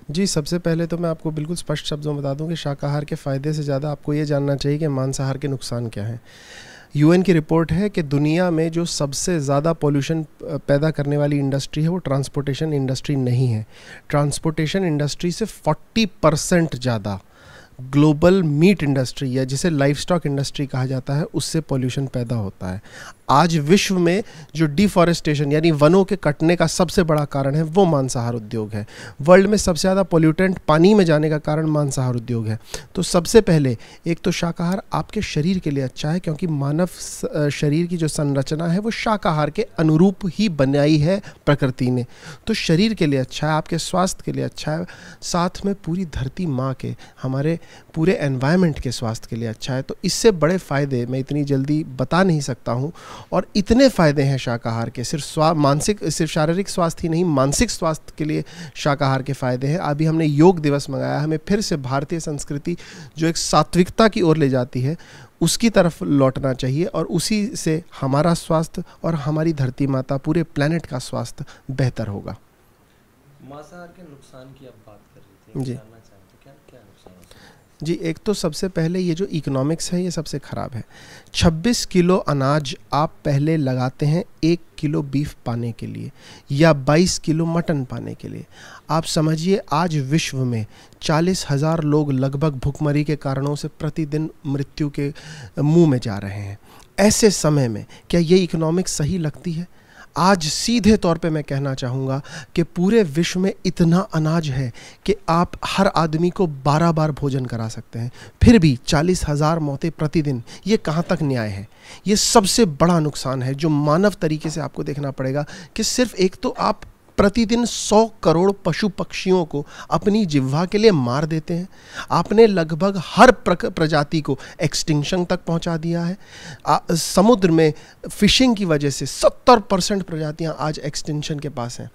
जी, सबसे पहले तो मैं आपको बिल्कुल स्पष्ट शब्दों में बता दूं कि शाकाहार के फ़ायदे से ज़्यादा आपको ये जानना चाहिए कि मांसाहार के नुकसान क्या हैं। यूएन की रिपोर्ट है कि दुनिया में जो सबसे ज़्यादा पॉल्यूशन पैदा करने वाली इंडस्ट्री है वो ट्रांसपोर्टेशन इंडस्ट्री नहीं है। ट्रांसपोर्टेशन इंडस्ट्री से 40% ज़्यादा ग्लोबल मीट इंडस्ट्री या जिसे लाइफ स्टॉक इंडस्ट्री कहा जाता है उससे पॉल्यूशन पैदा होता है। आज विश्व में जो डिफॉरेस्टेशन यानी वनों के कटने का सबसे बड़ा कारण है वो मांसाहार उद्योग है। वर्ल्ड में सबसे ज़्यादा पॉल्यूटेंट पानी में जाने का कारण मांसाहार उद्योग है। तो सबसे पहले एक तो शाकाहार आपके शरीर के लिए अच्छा है, क्योंकि मानव शरीर की जो संरचना है वो शाकाहार के अनुरूप ही बनाई है प्रकृति ने। तो शरीर के लिए अच्छा है, आपके स्वास्थ्य के लिए अच्छा है, साथ में पूरी धरती माँ के हमारे पूरे एनवायरनमेंट के स्वास्थ्य के लिए अच्छा है। तो इससे बड़े फ़ायदे मैं इतनी जल्दी बता नहीं सकता हूँ। और इतने फ़ायदे हैं शाकाहार के, सिर्फ शारीरिक स्वास्थ्य ही नहीं, मानसिक स्वास्थ्य के लिए शाकाहार के फ़ायदे हैं। अभी हमने योग दिवस मंगाया, हमें फिर से भारतीय संस्कृति जो एक सात्विकता की ओर ले जाती है उसकी तरफ लौटना चाहिए, और उसी से हमारा स्वास्थ्य और हमारी धरती माता पूरे प्लेनेट का स्वास्थ्य बेहतर होगा। मांसाहार के नुकसान की आप बात कर रही थी, जी जानना चाहते क्या क्या नुकसान होता है? जी, एक तो सबसे पहले ये जो इकोनॉमिक्स है ये सबसे ख़राब है। 26 किलो अनाज आप पहले लगाते हैं 1 किलो बीफ पाने के लिए या 22 किलो मटन पाने के लिए। आप समझिए आज विश्व में 40,000 लोग लगभग भुखमरी के कारणों से प्रतिदिन मृत्यु के मुंह में जा रहे हैं। ऐसे समय में क्या ये इकोनॉमिक्स सही लगती है? आज सीधे तौर पे मैं कहना चाहूँगा कि पूरे विश्व में इतना अनाज है कि आप हर आदमी को 12 बार भोजन करा सकते हैं, फिर भी 40,000 मौतें प्रतिदिन। ये कहाँ तक न्याय है? ये सबसे बड़ा नुकसान है जो मानव तरीके से आपको देखना पड़ेगा कि सिर्फ एक तो आप प्रतिदिन 100 करोड़ पशु पक्षियों को अपनी जिह्वा के लिए मार देते हैं। आपने लगभग हर प्रजाति को एक्सटिंक्शन तक पहुंचा दिया है। समुद्र में फिशिंग की वजह से 70% प्रजातियां आज एक्सटिंक्शन के पास हैं।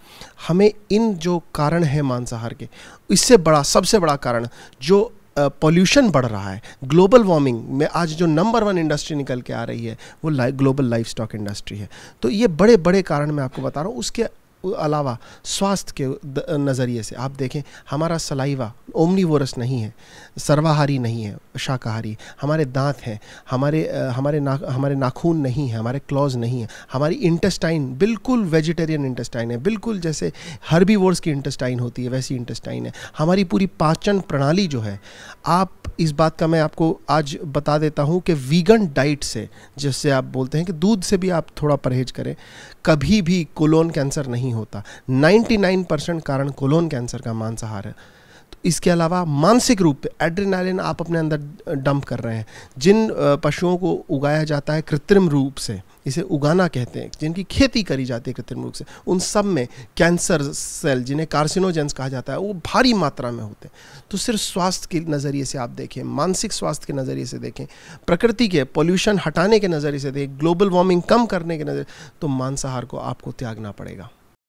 हमें इन जो कारण है मांसाहार के, इससे बड़ा सबसे बड़ा कारण जो पॉल्यूशन बढ़ रहा है, ग्लोबल वार्मिंग में आज जो नंबर 1 इंडस्ट्री निकल के आ रही है वो ग्लोबल लाइफ स्टॉक इंडस्ट्री है। तो ये बड़े बड़े कारण मैं आपको बता रहा हूँ। उसके अलावा स्वास्थ्य के नज़रिए से आप देखें, हमारा सलाइवा ओमनीवोरस नहीं है, सर्वाहारी नहीं है, शाकाहारी। हमारे दांत हैं, हमारे नाखून नहीं है, हमारे क्लॉज नहीं है। हमारी इंटेस्टाइन बिल्कुल वेजिटेरियन इंटेस्टाइन है, बिल्कुल जैसे हर्बीवोर्स की इंटेस्टाइन होती है वैसी इंटेस्टाइन है। हमारी पूरी पाचन प्रणाली जो है, आप इस बात का मैं आपको आज बता देता हूँ कि वीगन डाइट से, जिससे आप बोलते हैं कि दूध से भी आप थोड़ा परहेज करें, कभी भी कोलोन कैंसर नहीं होता। 99% कारण कोलोन कैंसर का मांसाहार है। तो इसके अलावा मानसिक रूप पे एड्रेनालिन आप अपने अंदर डंप कर रहे हैं। जिन पशुओं को उगाया जाता है कृत्रिम रूप से, इसे उगाना कहते हैं, जिनकी खेती करी जाती है कृत्रिम रूप से, उन सब में कैंसर सेल जिन्हें कार्सिनोजेंस कहा जाता है वो भारी मात्रा में होते हैं। तो सिर्फ स्वास्थ्य के नज़रिए से आप देखें, मानसिक स्वास्थ्य के नज़रिए से देखें, प्रकृति के पॉल्यूशन हटाने के नज़रिए से देखें, ग्लोबल वार्मिंग कम करने के नज़रिए, तो मांसाहार को आपको त्यागना पड़ेगा।